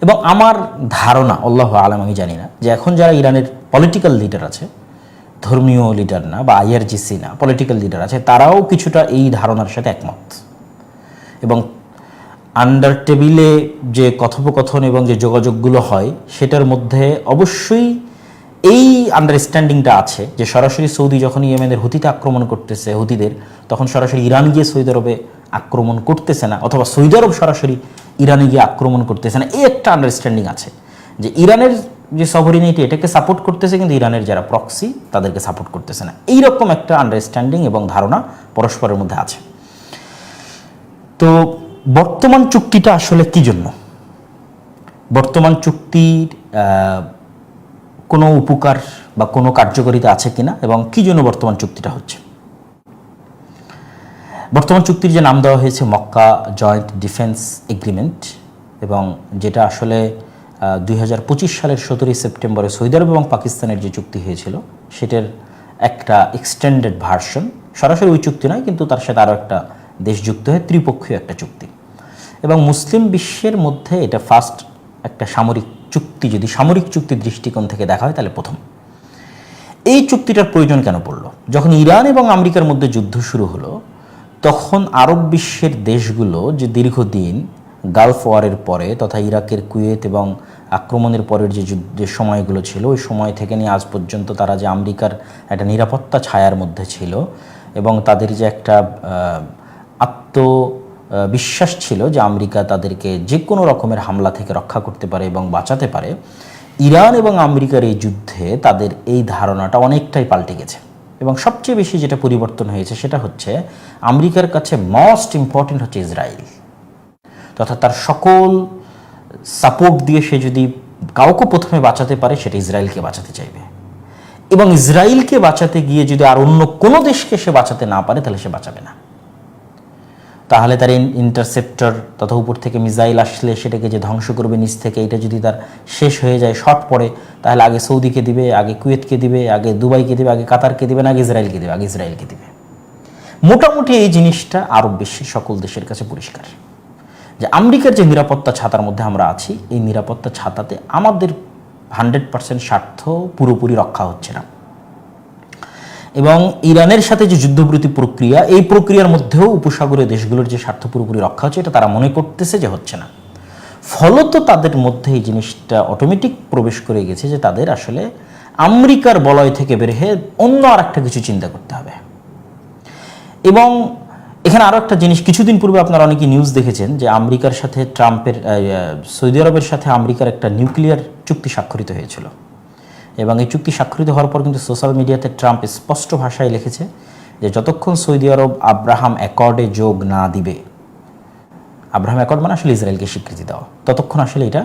এবং আমার ধারণা, আল্লাহু আলাম, আমি জানি না, যে এখন যারা ইরানের পলিটিক্যাল লিডার আছে, ধর্মীয় লিডার না বা আইআরজিসি না, পলিটিক্যাল লিডার আছে, তারাও কিছুটা এই ধারণার সাথে একমত। এবং আন্ডার টেবিলে যে কথোপকথন এবং যে যোগাযোগগুলো হয় সেটার মধ্যে অবশ্যই এই আন্ডারস্ট্যান্ডিংটা আছে যে সরাসরি সৌদি যখন ইয়েমেনের হুতিতে আক্রমণ করতেছে হুতিদের, তখন সরাসরি ইরান গিয়ে সৌদি আরবে আক্রমণ করতেছে না, অথবা সৌদি আরব সরাসরি ইরানে গিয়ে আক্রমণ করতেছে না। এই একটা আন্ডারস্ট্যান্ডিং আছে যে ইরানের যে সভরিনিটি এটাকে সাপোর্ট করতেছে, কিন্তু ইরানের যারা প্রক্সি তাদেরকে সাপোর্ট করতেছে না। এইরকম একটা আন্ডারস্ট্যান্ডিং এবং ধারণা পরস্পরের মধ্যে আছে। তো বর্তমান চুক্তিটা আসলে কি জন্য? বর্তমান চুক্তির কোনো উপকার বা কোনো কার্যকারিতা আছে কিনা এবং কি জন্য বর্তমান চুক্তিটা হচ্ছে? বর্তমান চুক্তির যে নাম দেওয়া হয়েছে মক্কা জয়েন্ট ডিফেন্স এগ্রিমেন্ট, এবং যেটা আসলে 2025 সালের 17 সেপ্টেম্বরে সৌদি আরব এবং পাকিস্তানের যে চুক্তি হয়েছিল সেটার একটা এক্সটেন্ডেড ভার্সন, সরাসরি ওই চুক্তি নয়, কিন্তু তার সাথে আরও একটা দেশ যুক্ত হয়ে ত্রিপক্ষীয় একটা চুক্তি। এবং মুসলিম বিশ্বের মধ্যে এটা ফার্স্ট একটা সামরিক চুক্তি, যদি সামরিক চুক্তির দৃষ্টিকোণ থেকে দেখা হয় তাহলে প্রথম। এই চুক্তিটার প্রয়োজন কেন পড়ল? যখন ইরান এবং আমেরিকার মধ্যে যুদ্ধ শুরু হলো, তখন আরব বিশ্বের দেশগুলো যে দীর্ঘদিন গালফ ওয়ারের পরে তথা ইরাকের কুয়েত এবং আক্রমণের পরের যে যুদ্ধের সময়গুলো ছিল, ওই সময় থেকে নিয়ে আজ পর্যন্ত তারা যে আমেরিকার একটা নিরাপত্তা ছায়ার মধ্যে ছিল এবং তাদের যে একটা বিশ্বাস ছিল যে আমেরিকা তাদেরকে যে কোনো রকমের হামলা থেকে রক্ষা করতে পারে এবং বাঁচাতে পারে, ইরান এবং আমেরিকার এই যুদ্ধে তাদের এই ধারণাটা অনেকটাই পাল্টে গেছে। এবং সবচেয়ে বেশি যেটা পরিবর্তন হয়েছে সেটা হচ্ছে আমেরিকার কাছে মোস্ট ইম্পর্টেন্ট হচ্ছে ইসরায়েল, তথা তার সকল সাপোর্ট দিয়ে সে যদি কাউকে প্রথমে বাঁচাতে পারে সেটা ইসরায়েলকে বাঁচাতে চাইবে। এবং ইসরায়েলকে বাঁচাতে গিয়ে যদি আর অন্য কোনো দেশকে সে বাঁচাতে না পারে তাহলে সে বাঁচাবে না। তাহলে তার ইন্টারসেপ্টর তথা উপর থেকে মিসাইল আসলে সেটাকে যে ধ্বংস করবে নিচ থেকে, এটা যদি তার শেষ হয়ে যায়, শর্ট পড়ে, তাহলে আগে সৌদিকে দিবে, আগে কুয়েতকে দিবে, আগে দুবাইকে দিবে, আগে কাতারকে দিবে না, আগে ইসরায়েলকে দিবে, আগে ইসরায়েলকে দিবে। মোটামুটি এই জিনিসটা আরব বিশ্বের সকল দেশের কাছে পরিষ্কার যে আমেরিকার যে নিরাপত্তা ছাতার মধ্যে আমরা আছি, এই নিরাপত্তা ছাতাতে আমাদের 100% স্বার্থ পুরোপুরি রক্ষা হচ্ছে না। এবং ইরানের সাথে যে যুদ্ধবিরতি প্রক্রিয়া, এই প্রক্রিয়ার মধ্যেও উপসাগরীয় দেশগুলোর যে স্বার্থ পুরোপুরি রক্ষা হচ্ছে, এটা তারা মনে করতেছে যে হচ্ছে না। ফলত তাদের মধ্যে এই জিনিসটা অটোমেটিক প্রবেশ করে গেছে যে তাদের আসলে আমেরিকার বলয় থেকে বের হয়ে অন্য আর একটা কিছু চিন্তা করতে হবে। এবং এখানে আরও একটা জিনিস, কিছুদিন পূর্বে আপনারা অনেকে নিউজ দেখেছেন যে আমেরিকার সাথে সৌদি আরবের সাথে আমেরিকার একটা নিউক্লিয়ার চুক্তি স্বাক্ষরিত হয়েছিল। এবং এই চুক্তি স্বাক্ষরিত হওয়ার পর কিন্তু সোশ্যাল মিডিয়াতে ট্রাম্প স্পষ্ট ভাষায় লিখেছে যে যতক্ষণ সৌদি আরব আব্রাহাম অ্যাকর্ডে যোগ না দিবে, আব্রাহাম অ্যাকর্ড মানে আসলে ইসরায়েলকে স্বীকৃতি দেওয়া, ততক্ষণ আসলে এটা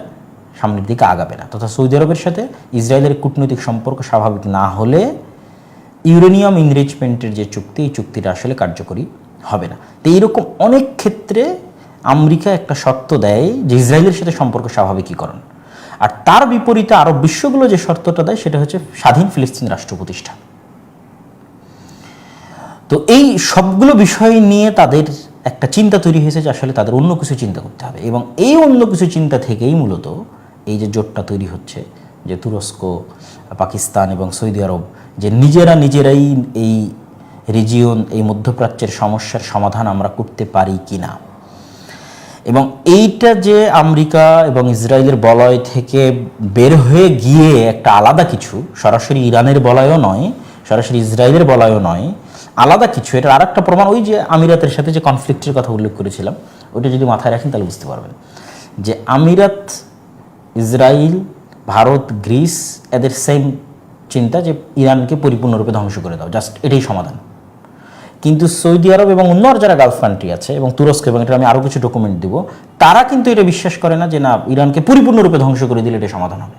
সামনের দিকে আগাবে না। তথা সৌদি আরবের সাথে ইসরায়েলের কূটনৈতিক সম্পর্ক স্বাভাবিক না হলে ইউরেনিয়াম ইনরিচমেন্টের যে চুক্তি, এই চুক্তিটা আসলে কার্যকরী হবে না। তো এইরকম অনেক ক্ষেত্রে আমেরিকা একটা শর্ত দেয় যে ইসরায়েলের সাথে সম্পর্ক স্বাভাবিকীকরণ, আর তার বিপরীতে আরব বিশ্বগুলো যে শর্তটা দেয় সেটা হচ্ছে স্বাধীন ফিলিস্তিন রাষ্ট্র প্রতিষ্ঠা। তো এই সবগুলো বিষয় নিয়ে তাদের একটা চিন্তা তৈরি হয়েছে যে আসলে তাদের অন্য কিছু চিন্তা করতে হবে। এবং এই অন্য কিছু চিন্তা থেকেই মূলত এই যে জোটটা তৈরি হচ্ছে যে তুরস্ক, পাকিস্তান এবং সৌদি আরব যে নিজেরাই এই রিজিয়ন, এই মধ্যপ্রাচ্যের সমস্যার সমাধান আমরা করতে পারি কি না। এবং এইটা যে আমেরিকা এবং ইসরায়েলের বলয় থেকে বের হয়ে গিয়ে একটা আলাদা কিছু, সরাসরি ইরানের বলয়ও নয়, সরাসরি ইসরায়েলের বলয়ও নয়, আলাদা কিছু, এটার আর একটা প্রমাণ ওই যে আমিরাতের সাথে যে কনফ্লিক্টের কথা উল্লেখ করেছিলাম, ওইটা যদি মাথায় রাখেন তাহলে বুঝতে পারবেন যে আমিরাত, ইসরায়েল, ভারত, গ্রিস এদের সেম চিন্তা যে ইরানকে পরিপূর্ণরূপে ধ্বংস করে দাও, জাস্ট এটাই সমাধান। কিন্তু সৌদি আরব এবং অন্য যারা গালফ কান্ট্রি আছে এবং তুরস্ক, এবং এটা আমি আরও কিছু ডকুমেন্ট দিব, তারা কিন্তু এটা বিশ্বাস করে না যে না, ইরানকে পরিপূর্ণরূপে ধ্বংস করে দিলে এটা সমাধান হবে।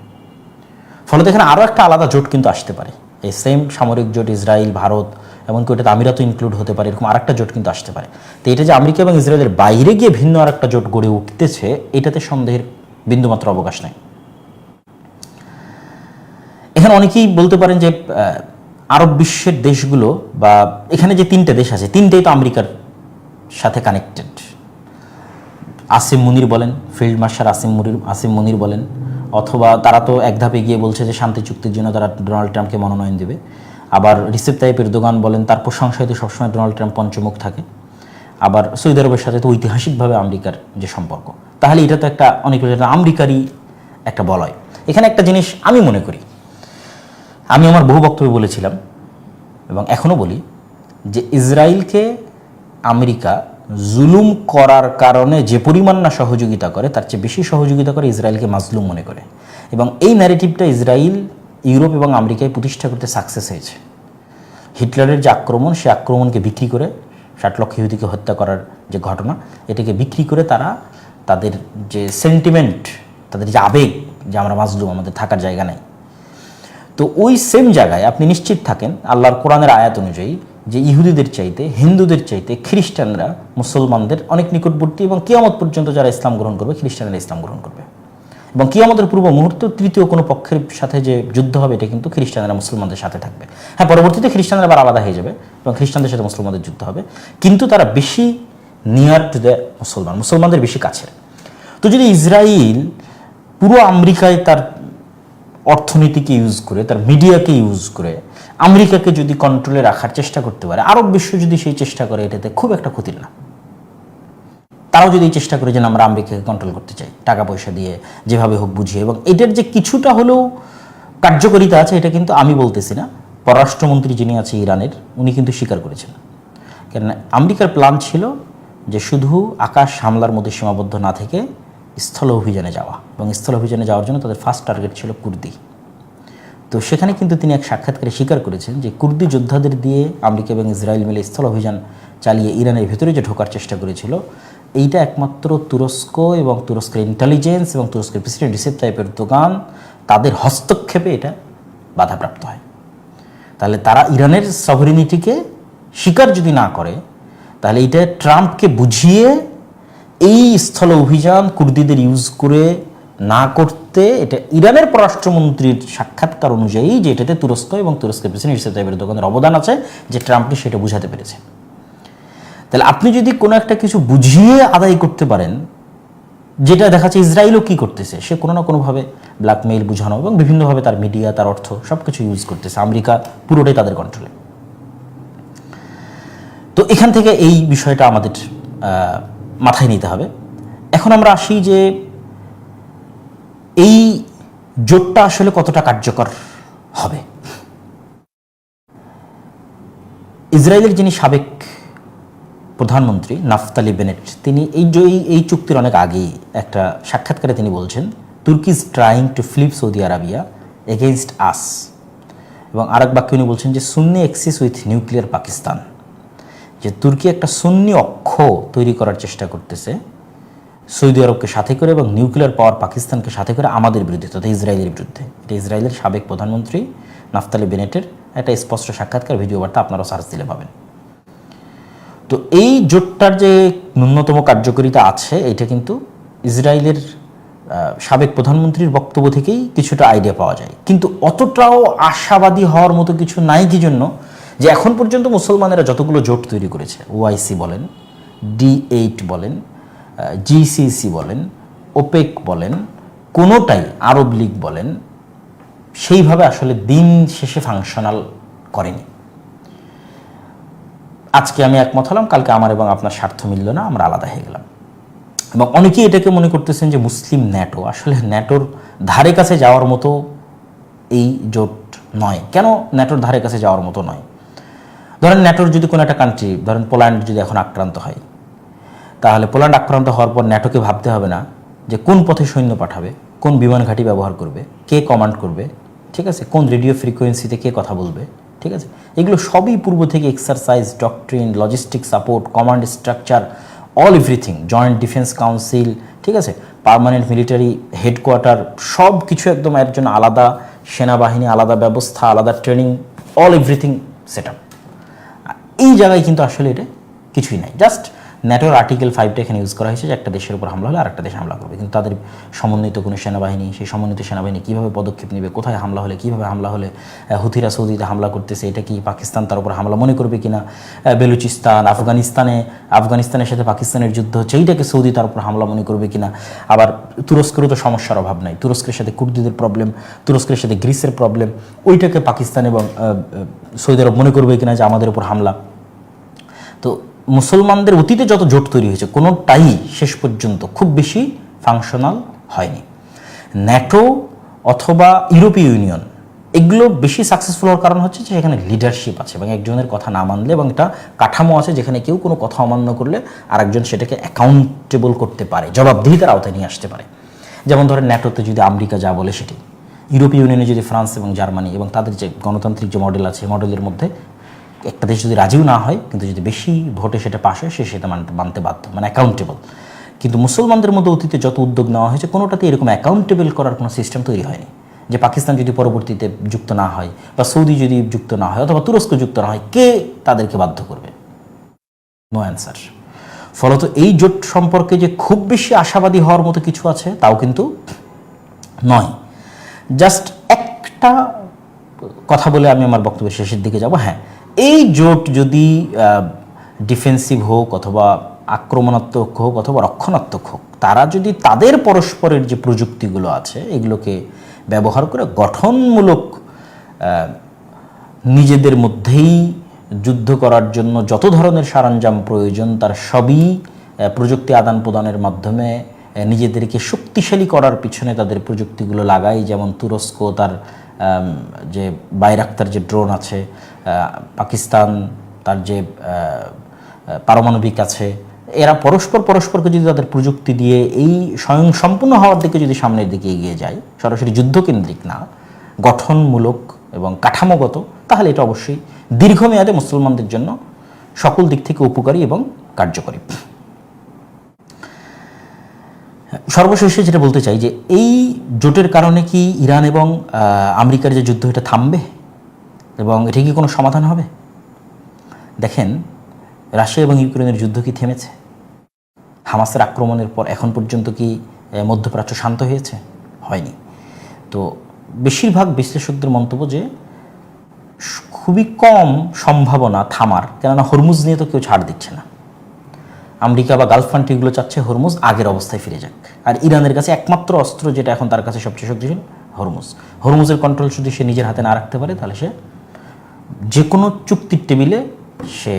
ফলে এখানে আরও একটা আলাদা জোট কিন্তু আসতে পারে, এই সেম সামরিক জোট, ইসরায়েল, ভারত, এমনকি ওটাতে আমিরাতও ইনক্লুড হতে পারে, এরকম আরেকটা জোট কিন্তু আসতে পারে। তো এটা যে আমেরিকা এবং ইসরায়েলের বাইরে গিয়ে ভিন্ন আরেকটা জোট গড়ে উঠতেছে, এটাতে সন্দেহের বিন্দুমাত্র অবকাশ নেই। এখানে অনেকেই বলতে পারেন যে আরব বিশ্বের দেশগুলো বা এখানে যে তিনটে দেশ আছে, তিনটেই তো আমেরিকার সাথে কানেক্টেড। আসিম মুনির বলেন, ফিল্ড মার্শাল আসিম মুনির বলেন, অথবা তারা তো এক ধাপে গিয়ে বলছে যে শান্তি চুক্তির জন্য তারা ডোনাল্ড ট্রাম্পকে মনোনয়ন দেবে। আবার রিসেপ তাইয়িপ এরদোগান বলেন, তার প্রশংসায় তো সবসময় ডোনাল্ড ট্রাম্প পঞ্চমুখ থাকে। আবার সৌদি আরবের সাথে তো ঐতিহাসিকভাবে আমেরিকার যে সম্পর্ক, তাহলে এটা তো একটা অনেক আমেরিকারই একটা বলয়। এখানে একটা জিনিস আমি মনে করি, আমি আমার বহু বক্তব্যে বলেছিলাম এবং এখনও বলি যে ইসরায়েলকে আমেরিকা জুলুম করার কারণে যে পরিমাণ না সহযোগিতা করে, তার চেয়ে বেশি সহযোগিতা করে ইসরায়েলকে মাজলুম মনে করে। এবং এই ন্যারেটিভটা ইসরায়েল ইউরোপ এবং আমেরিকায় প্রতিষ্ঠা করতে সাকসেস হয়েছে। হিটলারের যে আক্রমণ, সে আক্রমণকে বিক্রি করে, 60 লক্ষ ইহুদিকে হত্যা করার যে ঘটনা, এটাকে বিক্রি করে তারা তাদের যে সেন্টিমেন্ট, তাদের যে আবেগ, যে আমরা মাজলুম, আমাদের থাকার জায়গা নেই, তো ওই সেম জায়গায় আপনি নিশ্চিত থাকেন আল্লাহর কোরআনের আয়াত অনুযায়ী যে ইহুদিদের চাইতে, হিন্দুদের চাইতে খ্রিস্টানরা মুসলমানদের অনেক নিকটবর্তী, এবং কিয়ামত পর্যন্ত যারা ইসলাম গ্রহণ করবে, খ্রিস্টানরা ইসলাম গ্রহণ করবে। এবং কিয়ামতের পূর্ব মুহূর্ত তৃতীয় কোনো পক্ষের সাথে যে যুদ্ধ হবে, এটা কিন্তু খ্রিস্টানরা মুসলমানদের সাথে থাকবে। হ্যাঁ, পরবর্তীতে খ্রিস্টানরা আবার আলাদা হয়ে যাবে এবং খ্রিস্টানদের সাথে মুসলমানদের যুদ্ধ হবে, কিন্তু তারা বেশি নিয়ার টু দ্য মুসলমানদের বেশি কাছের। তো যদি ইসরায়েল পুরো আমেরিকায় তার অর্থনীতিকে ইউজ করে, তার মিডিয়াকে ইউজ করে আমেরিকাকে যদি কন্ট্রোলে রাখার চেষ্টা করতে পারে, আরব বিশ্ব যদি সেই চেষ্টা করে, এটাতে খুব একটা ক্ষতির না। তারাও যদি এই চেষ্টা করে যে আমরা আমেরিকাকে কন্ট্রোল করতে চাই টাকা পয়সা দিয়ে, যেভাবে হোক বুঝিয়ে, এবং এটার যে কিছুটা হলেও কার্যকারিতা আছে, এটা কিন্তু আমি বলতেছি না, পররাষ্ট্রমন্ত্রী যিনি আছে ইরানের, উনি কিন্তু স্বীকার করেছেন। কেন আমেরিকার প্ল্যান ছিল যে শুধু আকাশ হামলার মধ্যে সীমাবদ্ধ না থেকে স্থল অভিযানে যাওয়া, এবং স্থল অভিযানে যাওয়ার জন্য তাদের ফার্স্ট টার্গেট ছিল কুর্দি। তো সেখানে কিন্তু তিনি এক সাক্ষাৎকারে স্বীকার করেছেন যে কুর্দি যোদ্ধাদের দিয়ে আমেরিকা এবং ইসরায়েল মিলে স্থল অভিযান চালিয়ে ইরানের ভেতরে যে ঢোকার চেষ্টা করেছিল, এইটা একমাত্র তুরস্ক এবং তুরস্কের ইন্টেলিজেন্স এবং তুরস্কের প্রেসিডেন্ট রিসেপ তাইয়িপ এরদোগান তাদের হস্তক্ষেপে এটা বাধাপ্রাপ্ত হয়। তাহলে তারা ইরানের সভরেনিটিকে স্বীকার যদি না করে, তাহলে এটা ট্রাম্পকে বুঝিয়ে এই স্থল অভিযান কুর্দিদের ইউজ করে না করতে, এটা ইরানের পররাষ্ট্রমন্ত্রীর সাক্ষাৎকার অনুযায়ী যে এটাতে তুরস্ক এবং তুরস্কের প্রেসিডেন্ট রিসেপ তাইয়িপ এরদোগানের অবদান আছে, যে ট্রাম্পকে সেটা বুঝাতে পেরেছে। তাহলে আপনি যদি কোনো একটা কিছু বুঝিয়ে আদায় করতে পারেন, যেটা দেখাচ্ছে ইসরায়েলও কী করতেছে, সে কোনো না কোনোভাবে ব্ল্যাকমেইল বুঝানো এবং বিভিন্নভাবে তার মিডিয়া, তার অর্থ সব কিছু ইউজ করতেছে, আমেরিকা পুরোটাই তাদের কন্ট্রোলে। তো এখান থেকে এই বিষয়টা আমাদের মাথায় নিতে হবে। এখন আমরা আসি যে এই জোটটা আসলে কতটা কার্যকর হবে। ইসরায়েলের যিনি সাবেক প্রধানমন্ত্রী নাফতালি বেনেট, তিনি এই চুক্তির অনেক আগেই একটা সাক্ষাৎকারে তিনি বলছেন, Turkey is trying to flip Saudi Arabia against us, এবং আরেক বাক্যে উনি বলছেন যে Sunni axis with nuclear Pakistan, যে তুর্কি একটা সুন্নি অক্ষ তৈরি করার চেষ্টা করতেছে সৌদি আরবকে সাথে করে এবং নিউক্লিয়ার পাওয়ার পাকিস্তানকে সাথে করে আমাদের বিরুদ্ধে, তথা ইসরায়েলের বিরুদ্ধে। এটা ইসরায়েলের সাবেক প্রধানমন্ত্রী নাফতালি বেনেটের একটা স্পষ্ট সাক্ষাৎকার, ভিডিও বার্তা আপনারাও সার্চ দিলে পাবেন। তো এই জোটটার যে ন্যূনতম কার্যকারিতা আছে, এটা কিন্তু ইসরায়েলের সাবেক প্রধানমন্ত্রীর বক্তব্য থেকেই কিছুটা আইডিয়া পাওয়া যায়, কিন্তু অতটাও আশাবাদী হওয়ার মতো কিছু নাই। কি জন্য? যে এখন পর্যন্ত মুসলমানেরা যতগুলো জোট তৈরি করেছে, ওআইসি বলেন, D8 বলেন, GCC বলেন, ওপেক বলেন, কোনোটাই, আরব লীগ বলেন, সেইভাবে আসলে দিন শেষে ফাংশনাল করেনি। আজকে আমি একমত হলাম, কালকে আমার এবং আপনার স্বার্থ মিলল না, আমরা আলাদা হয়ে গেলাম। এবং অনেকেই এটাকে মনে করতেছেন যে মুসলিম ন্যাটো, আসলে ন্যাটোর ধারে কাছে যাওয়ার মতো এই জোট নয়। কেন ন্যাটোর ধারে কাছে যাওয়ার মতো নয়? ধরেন ন্যাটোর যদি কোনো একটা কান্ট্রি, ধরেন পোল্যান্ড যদি এখন আক্রান্ত হয়, তাহলে পোল্যান্ড আক্রান্ত হওয়ার পর ন্যাটোকে ভাবতে হবে না যে কোন পথে সৈন্য পাঠাবে, কোন বিমান ঘাঁটি ব্যবহার করবে, কে কমান্ড করবে, ঠিক আছে, কোন রেডিও ফ্রিকোয়েন্সিতে কে কথা বলবে, ঠিক আছে, এগুলো সবই পূর্ব থেকে exercise, doctrine, logistic support, command structure, all everything, joint defence council, ঠিক আছে, পার্মানেন্ট মিলিটারি হেডকোয়ার্টার, সব কিছু একদম এর জন্য আলাদা সেনাবাহিনী, আলাদা ব্যবস্থা, আলাদা training, all everything set up. এই জায়গায় কিন্তু আসলে এটা কিছুই নাই, জাস্ট ন্যাটোর আর্টিকেল 5টা এখানে ইউজ করা হয়েছে যে একটা দেশের উপর হামলা হলে আরেকটা দেশ হামলা করবে, কিন্তু তাদের সমন্বিত কোনো সেনাবাহিনী, সেই সমন্বিত সেনাবাহিনী কীভাবে পদক্ষেপ নেবে, কোথায় হামলা হলে কীভাবে হামলা হলে, হুথিরা সৌদিতে হামলা করতেছে, এটা কি পাকিস্তান তার উপর হামলা মনে করবে কিনা, বেলুচিস্তান, আফগানিস্তানের সাথে পাকিস্তানের যুদ্ধ হচ্ছে, এইটাকে সৌদি তার উপর হামলা মনে করবে কিনা। আবার তুরস্কেরও তো সমস্যার অভাব নাই, তুরস্কের সাথে কুর্দিদের প্রবলেম, তুরস্কের সাথে গ্রিসের প্রবলেম, ওইটাকে পাকিস্তান এবং সৌদি আরব মনে করবে কিনা যে আমাদের উপর হামলা। তো মুসলমানদের অতীতে যত জোট তৈরি হয়েছে কোনোটাই শেষ পর্যন্ত খুব বেশি ফাংশনাল হয়নি। ন্যাটো অথবা ইউরোপীয় ইউনিয়ন এগুলো বেশি সাকসেসফুল হওয়ার কারণ হচ্ছে যে সেখানে লিডারশিপ আছে এবং একজনের কথা না মানলে, এবং একটা কাঠামো আছে যেখানে কেউ কোনো কথা অমান্য করলে আরেকজন সেটাকে অ্যাকাউন্টেবল করতে পারে, জবাবদিহিতার আওতায় নিয়ে আসতে পারে। যেমন ধরেন ন্যাটোতে যদি আমেরিকা যা বলে সেটি, ইউরোপীয় ইউনিয়নে যদি ফ্রান্স এবং জার্মানি এবং তাদের যে গণতান্ত্রিক যে মডেল আছে, মডেলের মধ্যে একটা দেশ যদি রাজিও না হয় কিন্তু যদি বেশি ভোটে সেটা পাস হয়, সে সেটা মানতে বাধ্য, মানে অ্যাকাউন্টেবল। কিন্তু মুসলমানদের মধ্যে অতীতে যত উদ্যোগ নেওয়া হয়েছে কোনোটাতে এরকম অ্যাকাউন্টেবল করার কোনো সিস্টেম তৈরি হয়নি, যে পাকিস্তান যদি পরবর্তীতে যুক্ত না হয় বা সৌদি যদি যুক্ত না হয় অথবা তুরস্ক যুক্ত না হয়, কে তাদেরকে বাধ্য করবে? No answer. ফলত এই জোট সম্পর্কে যে খুব বেশি আশাবাদী হওয়ার মতো কিছু আছে তাও কিন্তু নয়। জাস্ট একটা কথা বলে আমি আমার বক্তব্যের শেষের দিকে যাব। হ্যাঁ, এই জোট যদি ডিফেন্সিভ হোক অথবা আক্রমণাত্মক হোক অথবা রক্ষণাত্মক হোক, তারা যদি তাদের পরস্পরের যে প্রযুক্তিগুলো আছে এগুলোকে ব্যবহার করে গঠনমূলক নিজেদের মধ্যেই যুদ্ধ করার জন্য যত ধরনের সরঞ্জাম প্রয়োজন তার সবই প্রযুক্তি আদান প্রদানের মাধ্যমে নিজেদেরকে শক্তিশালী করার পিছনে তাদের প্রযুক্তিগুলো লাগায়। যেমন তুরস্ক তার যে বাইরাক্তার যে ড্রোন আছে, পাকিস্তান তার যে পারমাণবিক আছে, এরা পরস্পরকে যদি তাদের প্রযুক্তি দিয়ে এই স্বয়ংসম্পূর্ণ হওয়ার দিকে যদি সামনের দিকে এগিয়ে যায়, সরাসরি যুদ্ধকেন্দ্রিক না, গঠনমূলক এবং কাঠামোগত, তাহলে এটা অবশ্যই দীর্ঘমেয়াদে মুসলমানদের জন্য সকল দিক থেকে উপকারী এবং কার্যকরী। সর্বশেষে যেটা বলতে চাই যে এই জোটের কারণে কি ইরান এবং আমেরিকার যে যুদ্ধ এটা থামবে এবং এটা কি কোনো সমাধান হবে? দেখেন, রাশিয়া এবং ইউক্রেনের যুদ্ধ কি থেমেছে? হামাসের আক্রমণের পর এখন পর্যন্ত কি মধ্যপ্রাচ্য শান্ত হয়েছে? হয়নি। তো বেশিরভাগ বিশ্লেষকদের মন্তব্য যে খুবই কম সম্ভাবনা থামার, কেননা হরমুজ নিয়ে তো কেউ ছাড় দিচ্ছে না। আমেরিকা বা গালফ কান্ট্রিগুলো চাচ্ছে হরমুজ আগের অবস্থায় ফিরে যাক, আর ইরানের কাছে একমাত্র অস্ত্র যেটা এখন তার কাছে সবচেয়ে শক্তিশালী, হরমুজের কন্ট্রোল যদি সে নিজের হাতে না রাখতে পারে তাহলে সে যে কোনো চুক্তির টেবিলে সে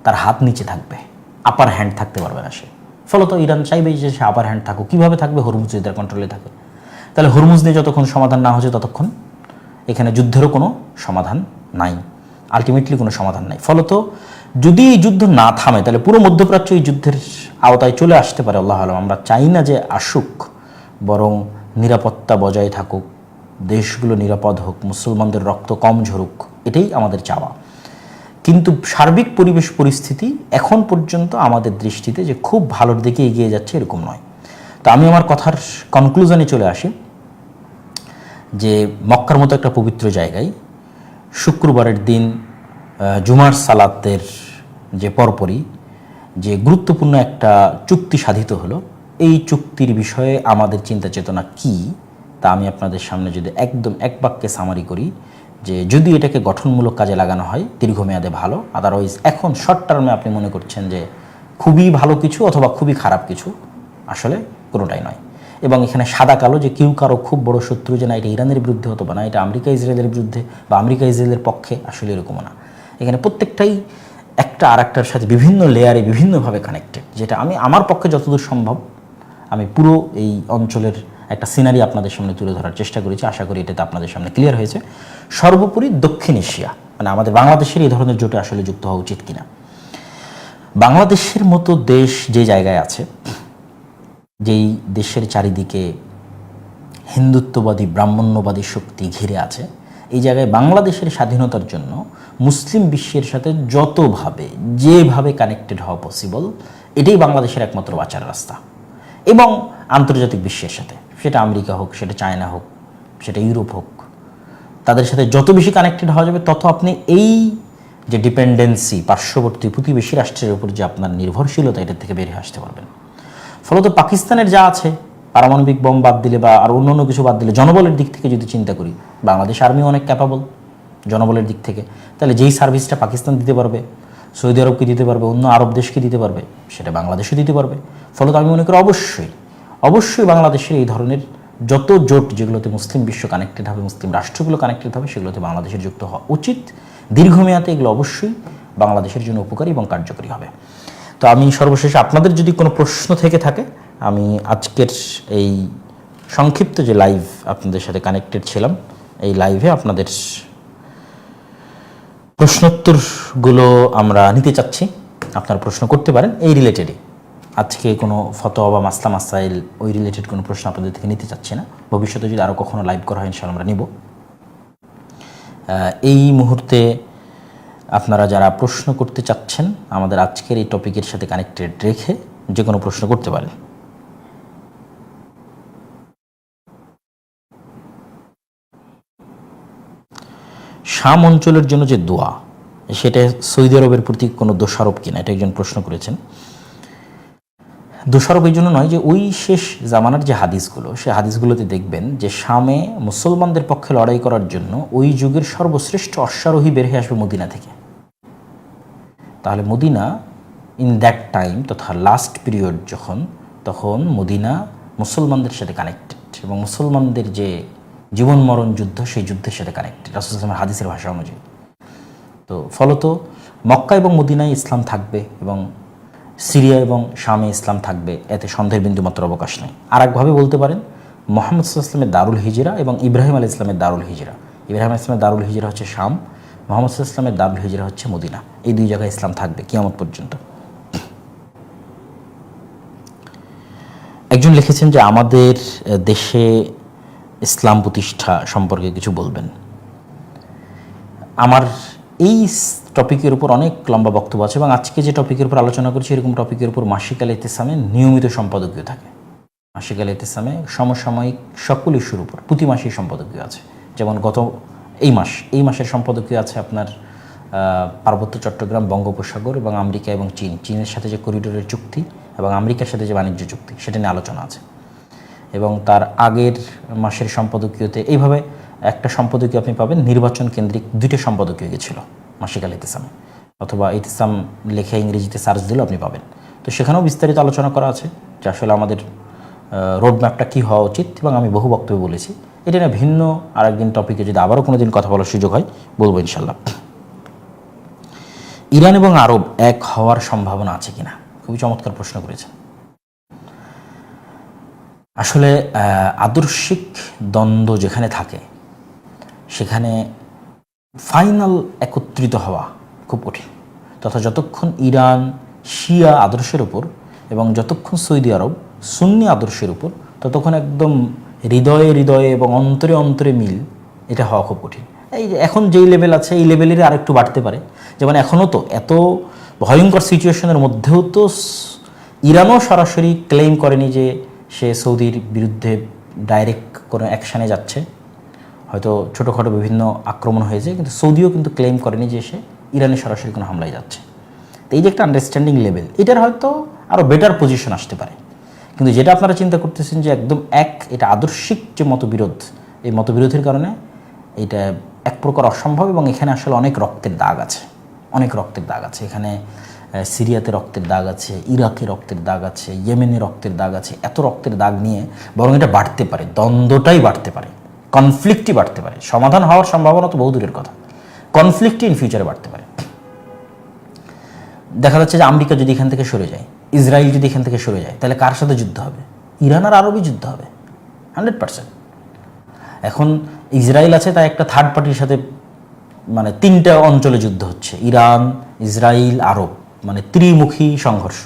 তার হাত নিচে থাকবে, আপার হ্যান্ড থাকতে পারবে না সে। ফলত ইরান চাইবে যে সে আপার হ্যান্ড থাকুক। কীভাবে থাকবে? হরমুজ যদি তার কন্ট্রোলে থাকে। তাহলে হরমুজ নিয়ে যতক্ষণ সমাধান না হচ্ছে ততক্ষণ এখানে যুদ্ধেরও কোনো সমাধান নাই, আলটিমেটলি কোনো সমাধান নাই। ফলত যদি এই যুদ্ধ না থামে তাহলে পুরো মধ্যপ্রাচ্য এই যুদ্ধের আওতায় চলে আসতে পারে। আল্লাহ আলম, আমরা চাই না যে আসুক, বরং নিরাপত্তা বজায় থাকুক, দেশগুলো নিরাপদ হোক, মুসলমানদের রক্ত কম ঝরুক, এটাই আমাদের চাওয়া। কিন্তু সার্বিক পরিবেশ পরিস্থিতি এখন পর্যন্ত আমাদের দৃষ্টিতে যে খুব ভালোর দিকে এগিয়ে যাচ্ছে এরকম নয়। তো আমি আমার কথার কনক্লুশনে চলে আসি যে মক্কার মতো একটা পবিত্র জায়গায় শুক্রবারের দিন জুমার সালাতের যে পরপরই যে গুরুত্বপূর্ণ একটা চুক্তি সাধিত হলো, এই চুক্তির বিষয়ে আমাদের চিন্তা চেতনা কি তা আমি আপনাদের সামনে যদি একদম এক বাক্যে সামারি করি যে যদি এটাকে গঠনমূলক কাজে লাগানো হয় দীর্ঘমেয়াদে ভালো, আদারওয়াইজ এখন শর্ট টার্মে আপনি মনে করছেন যে খুবই ভালো কিছু অথবা খুবই খারাপ কিছু, আসলে কোনোটাই নয়। এবং এখানে সাদা কালো যে কেউ কারো খুব বড় শত্রু যে না এটা ইরানের বিরুদ্ধে হতো বা না এটা আমেরিকা ইসরায়েলের বিরুদ্ধে বা আমেরিকা ইসরায়েলের পক্ষে, আসলে এরকমও না। এখানে প্রত্যেকটাই একটা আর একটার সাথে বিভিন্ন লেয়ারে বিভিন্নভাবে কানেক্টেড, যেটা আমি আমার পক্ষে যতদূর সম্ভব আমি পুরো এই অঞ্চলের একটা সিনারি আপনাদের সামনে তুলে ধরার চেষ্টা করেছি। আশা করি এটাতে আপনাদের সামনে ক্লিয়ার হয়েছে। সর্বোপরি দক্ষিণ এশিয়া মানে আমাদের বাংলাদেশের এই ধরনের জোটে আসলে যুক্ত হওয়া উচিত কিনা। বাংলাদেশের মতো দেশ যে জায়গায় আছে, যেই দেশের চারিদিকে হিন্দুত্ববাদী ব্রাহ্মণ্যবাদী শক্তি ঘিরে আছে, এই জায়গায় বাংলাদেশের স্বাধীনতার জন্য মুসলিম বিশ্বের সাথে যতভাবে যেভাবে কানেক্টেড হওয়া পসিবল, এটাই বাংলাদেশের একমাত্র বাঁচার রাস্তা। এবং আন্তর্জাতিক বিশ্বের সাথে, সেটা আমেরিকা হোক, সেটা চায়না হোক, সেটা ইউরোপ হোক, তাদের সাথে যত বেশি কানেক্টেড হওয়া যাবে তত আপনি এই যে ডিপেন্ডেন্সি, পার্শ্ববর্তী প্রতিবেশী রাষ্ট্রের উপর যে আপনার নির্ভরশীলতা, এটার থেকে বেরিয়ে আসতে পারবেন। ফলত পাকিস্তানের যা আছে, পারমাণবিক বোম বাদ দিলে বা আর অন্য কিছু বাদ দিলে, জনবলের দিক থেকে যদি চিন্তা করি, বাংলাদেশ আর্মি অনেক ক্যাপাবল জনবলের দিক থেকে। তাহলে যেই সার্ভিসটা পাকিস্তান দিতে পারবে, সৌদি আরবকে দিতে পারবে, অন্য আরব দেশকে দিতে পারবে, সেটা বাংলাদেশও দিতে পারবে। ফলত আমি মনে করি অবশ্যই বাংলাদেশের এই ধরনের যত জোট, যেগুলোতে মুসলিম বিশ্ব কানেক্টেড হবে, মুসলিম রাষ্ট্রগুলো কানেক্টেড হবে, সেগুলোতে বাংলাদেশের যুক্ত হওয়া উচিত। দীর্ঘমেয়াদে এগুলো অবশ্যই বাংলাদেশের জন্য উপকারী এবং কার্যকরী হবে। তো আমি সর্বশেষে আপনাদের যদি কোনো প্রশ্ন থেকে থাকে, আমি আজকের এই সংক্ষিপ্ত যে লাইভ আপনাদের সাথে কানেক্টেড ছিলাম, এই লাইভে আপনাদের প্রশ্নোত্তরগুলো আমরা নিতে চাচ্ছি। আপনারা প্রশ্ন করতে পারেন এই রিলেটেডই। আজকে কোনো ফতোয়া বা মাসলা মাসাইল ওই রিলেটেড কোনো প্রশ্ন আপনাদের থেকে নিতে চাচ্ছি না। ভবিষ্যতে যদি আরও কখনো লাইভ করা হয় ইনশাআল্লাহ আমরা নিব। এই মুহূর্তে আপনারা যারা প্রশ্ন করতে চাচ্ছেন, আমাদের আজকের এই টপিকের সাথে কানেক্টেড রেখে যে কোনো প্রশ্ন করতে পারেন। শাম অঞ্চলের জন্য যে দোয়া, সেটা সৌদি আরবের প্রতি কোনো দোষারোপ কিনা, এটা একজন প্রশ্ন করেছেন। দোষারোপ এই জন্য নয় যে ওই শেষ জামানার যে হাদিসগুলো, সেই হাদিসগুলোতে দেখবেন যে শামে মুসলমানদের পক্ষে লড়াই করার জন্য ওই যুগের সর্বশ্রেষ্ঠ অশ্বারোহী বের হয়ে আসবে মদিনা থেকে। তাহলে মদিনা ইন দ্যাট টাইম, তথা লাস্ট পিরিয়ড তখন মদিনা মুসলমানদের সাথে কানেক্টেড, এবং মুসলমানদের যে জীবন মরণ যুদ্ধ, সেই যুদ্ধের সাথে কানেক্টেড রাসূল সাল্লাল্লাহু আলাইহি ওয়াসাল্লামের হাদিসের ভাষা অনুযায়ী। তো ফলত মক্কা এবং মদিনায় ইসলাম থাকবে এবং সিরিয়া এবং শামে ইসলাম থাকবে, এতে সন্দেহের বিন্দুমাত্র অবকাশ নেই। আর একভাবে বলতে পারেন, মুহাম্মদ সাল্লাল্লাহু আলাইহি ওয়াসাল্লামের দারুল হিজরা এবং ইব্রাহিম আলাইহিস সালামের দারুল হিজরা। ইব্রাহিম আলাইহিস সালামের দারুল হিজরা হচ্ছে শাম, মুহাম্মদ সাল্লাল্লাহু আলাইহি ওয়াসাল্লামের দারুল হিজরা হচ্ছে মদিনা। এই দুই জায়গায় ইসলাম থাকবে কিয়ামত পর্যন্ত। একজন লিখেছেন যে আমাদের দেশে ইসলাম প্রতিষ্ঠা সম্পর্কে কিছু বলবেন। আমার এই টপিকের উপর অনেক লম্বা বক্তব্য আছে, এবং আজকে যে টপিকের উপর আলোচনা করছি, এরকম টপিকের উপর মাসিক আল ইতিসামে নিয়মিত সম্পাদকীয় থাকে। মাসিক আল ইতিসামে সমসাময়িক সকল ইস্যুর উপর প্রতি মাসেই সম্পাদকীয় আছে। যেমন এই মাসের সম্পাদকীয় আছে আপনার পার্বত্য চট্টগ্রাম, বঙ্গোপসাগর এবং আমেরিকা এবং চীনের সাথে যে করিডোরের চুক্তি এবং আমেরিকার সাথে যে বাণিজ্য চুক্তি, সেটা নিয়ে আলোচনা আছে। এবং তার আগের মাসের সম্পাদকীয়তে এইভাবে একটা সম্পাদকীয় আপনি পাবেন, নির্বাচন কেন্দ্রিক 2টা সম্পাদকীয় গেছিলো মাসিক আল ইতিসামে, অথবা ইতিসাম লেখে ইংরেজিতে সার্চ দিলেও আপনি পাবেন। তো সেখানেও বিস্তারিত আলোচনা করা আছে যে আসলে আমাদের রোডম্যাপটা কী হওয়া উচিত, এবং আমি বহু বক্তব্য বলেছি। এটা না ভিন্ন আরেকদিন টপিকে যদি আবারও কোনো দিন কথা বলার সুযোগ হয় বলবো ইনশাল্লাহ। ইরান এবং আরব এক হওয়ার সম্ভাবনা আছে কিনা, খুবই চমৎকার প্রশ্ন করেছেন। আসলে আদর্শিক দ্বন্দ্ব যেখানে থাকে, সেখানে ফাইনাল একত্রিত হওয়া খুব কঠিন। তথা যতক্ষণ ইরান শিয়া আদর্শের উপর এবং যতক্ষণ সৌদি আরব সুন্নি আদর্শের উপর, ততক্ষণ একদম হৃদয়ে হৃদয়ে এবং অন্তরে অন্তরে মিল, এটা হওয়া খুব কঠিন। এই যে এখন যেই লেভেল আছে, এই লেভেলের আরেকটু বাড়তে পারে। যেমন এখনও তো এত ভয়ঙ্কর সিচুয়েশনের মধ্যেও তো ইরানও সরাসরি ক্লেম করেনি যে সে সৌদির বিরুদ্ধে ডাইরেক্ট কোনো অ্যাকশানে যাচ্ছে। হয়তো ছোটোখাটো বিভিন্ন আক্রমণ হয়েছে, কিন্তু সৌদিও কিন্তু ক্লেম করেনি যে সে ইরানে সরাসরি কোনো হামলায় যাচ্ছে। তো এই যে একটা আন্ডারস্ট্যান্ডিং লেভেল, এটার হয়তো আরও বেটার পজিশন আসতে পারে। কিন্তু যেটা আপনারা চিন্তা করতেছেন যে একদম এটা আদর্শিক যে মতবিরোধ, এই মতবিরোধের কারণে এটা এক প্রকার অসম্ভব। এবং এখানে আসলে অনেক রক্তের দাগ আছে। এখানে সিরিয়াতে রক্তের দাগ আছে, ইরাকে রক্তের দাগ আছে, ইয়েমেনে রক্তের দাগ আছে। এত রক্তের দাগ নিয়ে বরং এটা বাড়তে পারে, দ্বন্দ্বটাই বাড়তে পারে, কনফ্লিক্টই বাড়তে পারে। সমাধান হওয়ার সম্ভাবনা তো বহু দূরের কথা, কনফ্লিক্টই ইন ফিউচারে বাড়তে পারে। দেখা যাচ্ছে যে আমেরিকা যদি এখান থেকে সরে যায়, ইসরায়েল যদি এখান থেকে সরে যায়, তাহলে কার সাথে যুদ্ধ হবে? ইরান আর আরবই যুদ্ধ হবে 100%। এখন ইসরায়েল আছে, তাই একটা থার্ড পার্টির সাথে মানে 3টা অঞ্চলে যুদ্ধ হচ্ছে, ইরান, ইসরায়েল, আরব, মানে ত্রিমুখী সংঘর্ষ।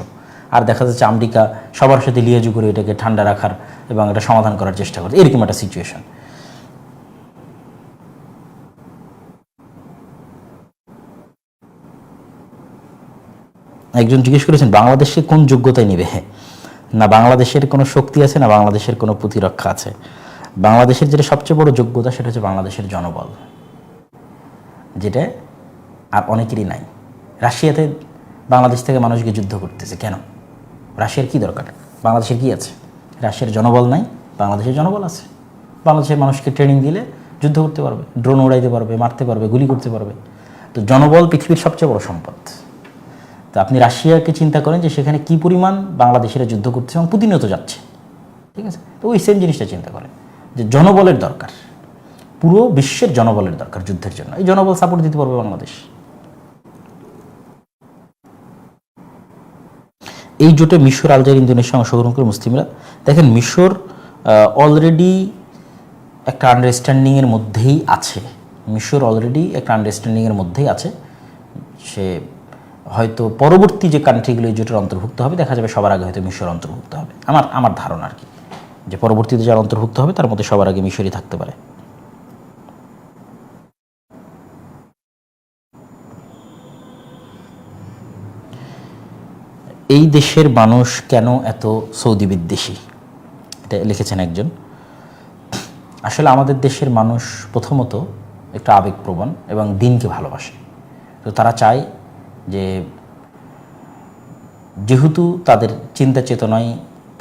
আর দেখা যাচ্ছে আমেরিকা সবার সাথে লিয়াজু করে এটাকে ঠান্ডা রাখার এবং এটা সমাধান করার চেষ্টা করছে, এরকম একটা সিচুয়েশন। একজন জিজ্ঞেস করেছেন বাংলাদেশে কোন যোগ্যতায় নেবে। না বাংলাদেশের কোনো শক্তি আছে, না বাংলাদেশের কোনো প্রতিরক্ষা আছে। বাংলাদেশের যেটা সবচেয়ে বড় যোগ্যতা, সেটা হচ্ছে বাংলাদেশের জনবল, যেটা আর অনেকেরই নাই। রাশিয়াতে বাংলাদেশ থেকে মানুষকে যুদ্ধ করতেছে কেন? রাশিয়ার কি দরকার? বাংলাদেশের কি আছে? রাশিয়ার জনবল নাই, বাংলাদেশের জনবল আছে। বাংলাদেশের মানুষকে ট্রেনিং দিলে যুদ্ধ করতে পারবে, ড্রোন উড়াইতে পারবে, মারতে পারবে, গুলি করতে পারবে। তো জনবল পৃথিবীর সবচেয়ে বড় সম্পদ। তো আপনি রাশিয়াকে চিন্তা করেন যে সেখানে কি পরিমাণ বাংলাদেশিরা যুদ্ধ করছে এবং প্রতিনিয়ত যাচ্ছে, ঠিক আছে? তো ওই সেম জিনিসটা চিন্তা করেন যে জনবলের দরকার, পুরো বিশ্বের জনবলের দরকার যুদ্ধের জন্য। এই জনবল সাপোর্ট দিতে পারবে বাংলাদেশ। এই জোটে মিশর, আলজেরিয়া, ইন্দোনেশিয়া অংশগ্রহণ করে মুসলিমরা। দেখেন মিশর অলরেডি একটা আন্ডারস্ট্যান্ডিংয়ের মধ্যেই আছে। মিশর অলরেডি একটা আন্ডারস্ট্যান্ডিংয়ের মধ্যেই আছে। সে হয়তো পরবর্তী যে কান্ট্রিগুলো এই জোটের অন্তর্ভুক্ত হবে, দেখা যাবে সবার আগে হয়তো মিশর অন্তর্ভুক্ত হবে। আমার ধারণা আর কি, যে পরবর্তীতে যারা অন্তর্ভুক্ত হবে তার মধ্যে সবার আগে মিশরই থাকতে পারে। এই দেশের মানুষ কেন এত সৌদি বিদ্বেষী, এটা লিখেছেন একজন। আসলে আমাদের দেশের মানুষ প্রথমত একটু আবেগপ্রবণ এবং দিনকে ভালোবাসে। তো তারা চায় যে যেহেতু তাদের চিন্তা চেতনায়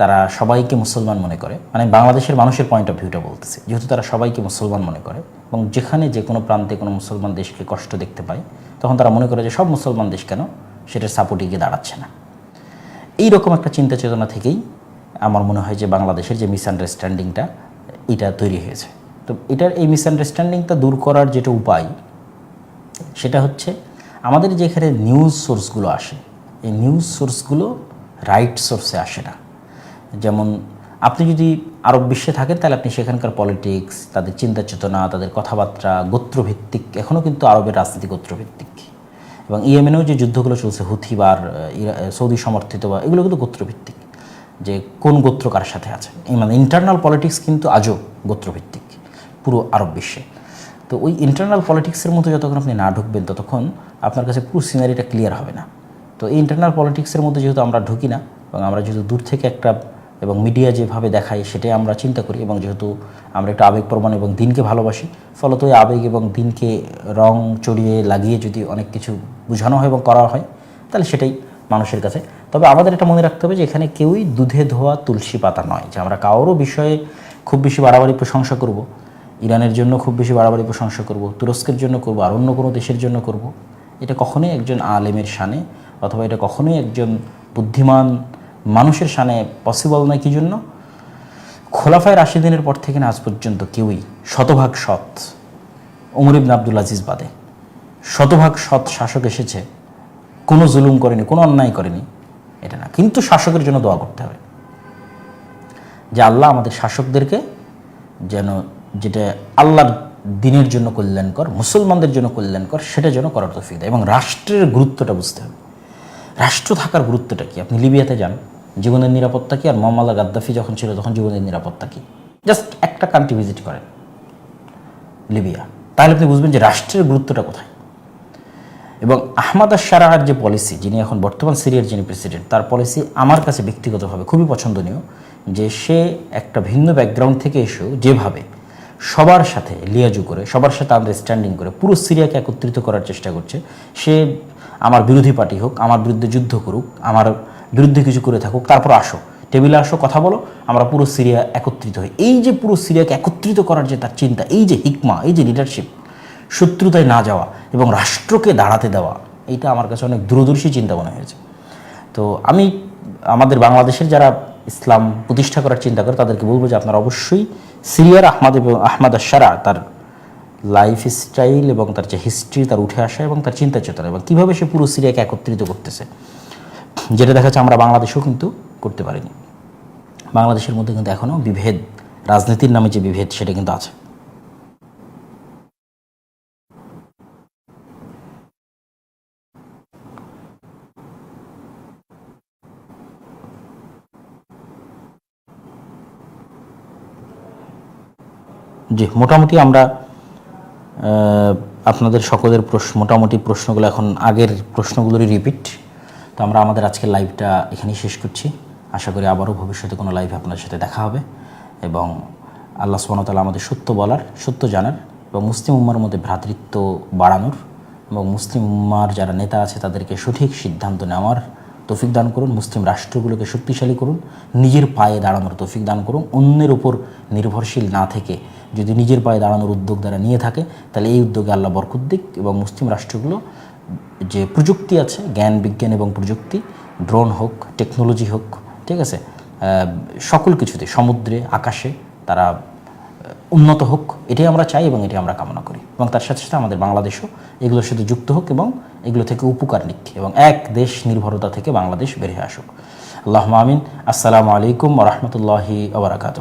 তারা সবাইকে মুসলমান মনে করে, মানে বাংলাদেশের মানুষের পয়েন্ট অফ ভিউটা বলতেছে, যেহেতু তারা সবাইকে মুসলমান মনে করে এবং যেখানে যে কোনো প্রান্তে কোনো মুসলমান দেশকে কষ্ট দেখতে পায় তখন তারা মনে করে যে সব মুসলমান দেশ কেন সেটার সাপোর্টে গিয়ে দাঁড়াচ্ছে না। এইরকম একটা চিন্তা চেতনা থেকেই আমার মনে হয় যে বাংলাদেশের যে মিসআন্ডারস্ট্যান্ডিংটা এটা তৈরি হয়েছে। তো এটার এই মিসআন্ডারস্ট্যান্ডিংটা দূর করার যেটা উপায় সেটা হচ্ছে আমাদের যেখানে নিউজ সোর্সগুলো আসে, এই নিউজ সোর্সগুলো রাইট সোর্সে আসে না। যেমন আপনি যদি আরব বিশ্বে থাকেন তাহলে আপনি সেখানকার পলিটিক্স, তাদের চিন্তা চেতনা, তাদের কথাবার্তা গোত্রভিত্তিক। এখনও কিন্তু আরবের রাজনীতি গোত্রভিত্তিক। এবং ইয়েমেনেও যে যুদ্ধগুলো চলছে হুথি বা সৌদি সমর্থিত বা এগুলো কিন্তু গোত্রভিত্তিক, যে কোন গোত্র কার সাথে আছে। এই মানে ইন্টারনাল পলিটিক্স কিন্তু আজও গোত্রভিত্তিক পুরো আরব বিশ্বে। তো ওই ইন্টারনাল পলিটিক্সের মধ্যে যতক্ষণ আপনি না ঢুকবেন ততক্ষণ আপনার কাছে পুরো সিনারিটা ক্লিয়ার হবে না। তো এই ইন্টারনাল পলিটিক্সের মধ্যে যেহেতু আমরা ঢুকি না এবং আমরা যেহেতু দূর থেকে একটা, এবং মিডিয়া যেভাবে দেখায় সেটাই আমরা চিন্তা করি, এবং যেহেতু আমরা একটু আবেগপ্রবণ এবং দিনকে ভালোবাসি, ফলত ওই আবেগ এবং দিনকে রং চড়িয়ে লাগিয়ে যদি অনেক কিছু বোঝানো হয় এবং করা হয় তাহলে সেটাই মানুষের কাছে। তবে আমাদের এটা মনে রাখতে হবে যে এখানে কেউই দুধে ধোয়া তুলসী পাতা নয়, যে আমরা কারোরও বিষয়ে খুব বেশি বাড়াবাড়ি প্রশংসা করব। ইরানের জন্য খুব বেশি বাড়াবাড়ি প্রশংসা করব, তুরস্কের জন্য করব, আর অন্য কোনো দেশের জন্য করব, এটা কখনোই একজন আলেমের শানে অথবা এটা কখনোই একজন বুদ্ধিমান মানুষের শানে পসিবল নয়। কী জন্য? খোলাফায়ে রাশিদিনের পর থেকে না আজ পর্যন্ত কেউই শতভাগ সৎ, ওমর ইবনে আব্দুল আজিজ বাদে শতভাগ সৎ শাসক এসেছে, কোনো জুলুম করেনি, কোনো অন্যায় করেনি, এটা না। কিন্তু শাসকের জন্য দোয়া করতে হবে যে আল্লাহ আমাদের শাসকদেরকে যেন যেটা আল্লাহর দিনের জন্য কল্যাণকর, মুসলমানদের জন্য কল্যাণকর, সেটা যেন করার তৌফিক দেয়। এবং রাষ্ট্রের গুরুত্বটা বুঝতে হবে। রাষ্ট্র থাকার গুরুত্বটা কি? আপনি লিবিয়াতে যান, জীবনের নিরাপত্তা কি? আর মোহাম্মদ গাদ্দাফি যখন ছিল তখন জীবনের নিরাপত্তা কি? জাস্ট একটা কান্ট্রি ভিজিট করেন, লিবিয়া, তাহলে আপনি বুঝবেন যে রাষ্ট্রের গুরুত্বটা কোথায়। এবং আহমাদ আশ-শারার যে পলিসি, যিনি এখন বর্তমান সিরিয়ার যিনি প্রেসিডেন্ট, তার পলিসি আমার কাছে ব্যক্তিগতভাবে খুবই পছন্দনীয়। যে সে একটা ভিন্ন ব্যাকগ্রাউন্ড থেকে এসেও যেভাবে সবার সাথে লিয়াজু করে, সবার সাথে আন্ডারস্ট্যান্ডিং করে পুরো সিরিয়াকে একত্রিত করার চেষ্টা করছে। সে আমার বিরোধী পার্টি হোক, আমার বিরুদ্ধে যুদ্ধ করুক, আমার বিরুদ্ধে কিছু করে থাকুক, তারপর আসো, টেবিলে আসো, কথা বলো, আমরা পুরো সিরিয়া একত্রিত হই। এই যে পুরো সিরিয়াকে একত্রিত করার যে তার চিন্তা, এই যে হিকমা, এই যে লিডারশিপ, শত্রুতায় না যাওয়া এবং রাষ্ট্রকে দাঁড়াতে দেওয়া, এইটা আমার কাছে অনেক দূরদর্শী চিন্তা মনে হয়েছে। তো আমি আমাদের বাংলাদেশের যারা ইসলাম প্রতিষ্ঠা করার চিন্তা করে তাদেরকে বলবো যে আপনারা অবশ্যই সিরিয়ার আহমাদ আশ-শারা তার লাইফ স্টাইল এবং তার যে হিস্ট্রি, তার উঠে আসা এবং তার চিন্তা চেতনা এবং কীভাবে সে পুরো সিরিয়াকে একত্রিত করতেছে, যেটা দেখা যাচ্ছে আমরা বাংলাদেশেও কিন্তু করতে পারিনি। বাংলাদেশের মধ্যে কিন্তু এখনও বিভেদ, রাজনীতির নামে যে বিভেদ, সেটা কিন্তু আছে। জি, মোটামুটি আমরা আপনাদের সকলের মোটামুটি প্রশ্নগুলো এখন আগের প্রশ্নগুলোরই রিপিট। তো আমরা আমাদের আজকের লাইভটা এখানেই শেষ করছি। আশা করি আবারও ভবিষ্যতে কোনো লাইভে আপনাদের সাথে দেখা হবে এবং আল্লাহ সুবহানাহু ওয়া তাআলা আমাদের সত্য বলার, সত্য জানার এবং মুসলিম উম্মার মধ্যে ভ্রাতৃত্ব বাড়ানোর এবং মুসলিম উম্মার যারা নেতা আছে তাদেরকে সঠিক সিদ্ধান্ত নেওয়ার তৌফিক দান করুন, মুসলিম রাষ্ট্রগুলোকে শক্তিশালী করুন, নিজের পায়ে দাঁড়ানোর তৌফিক দান করুন। অন্যের উপর নির্ভরশীল না থেকে যদি নিজের পায়ে দাঁড়ানোর উদ্যোগ দ্বারা নিয়ে থাকে তাহলে এই উদ্যোগে আল্লাহ বরকত দিক এবং মুসলিম রাষ্ট্রগুলো যে প্রযুক্তি আছে, জ্ঞান বিজ্ঞান এবং প্রযুক্তি, ড্রোন হোক, টেকনোলজি হোক, ঠিক আছে, সকল কিছুতে, সমুদ্রে আকাশে তারা উন্নত হোক, এটাই আমরা চাই এবং এটাই আমরা কামনা করি। এবং তার সাথে সাথে আমাদের বাংলাদেশও এগুলোর সাথে যুক্ত হোক এবং এগুলো থেকে উপকার নিক এবং এক দেশ নির্ভরতা থেকে বাংলাদেশ বের হয়ে আসুক। আল্লাহুম্মা আমিন। আসসালামু আলাইকুম ওয়া রাহমাতুল্লাহি ওয়া বারাকাতুহু।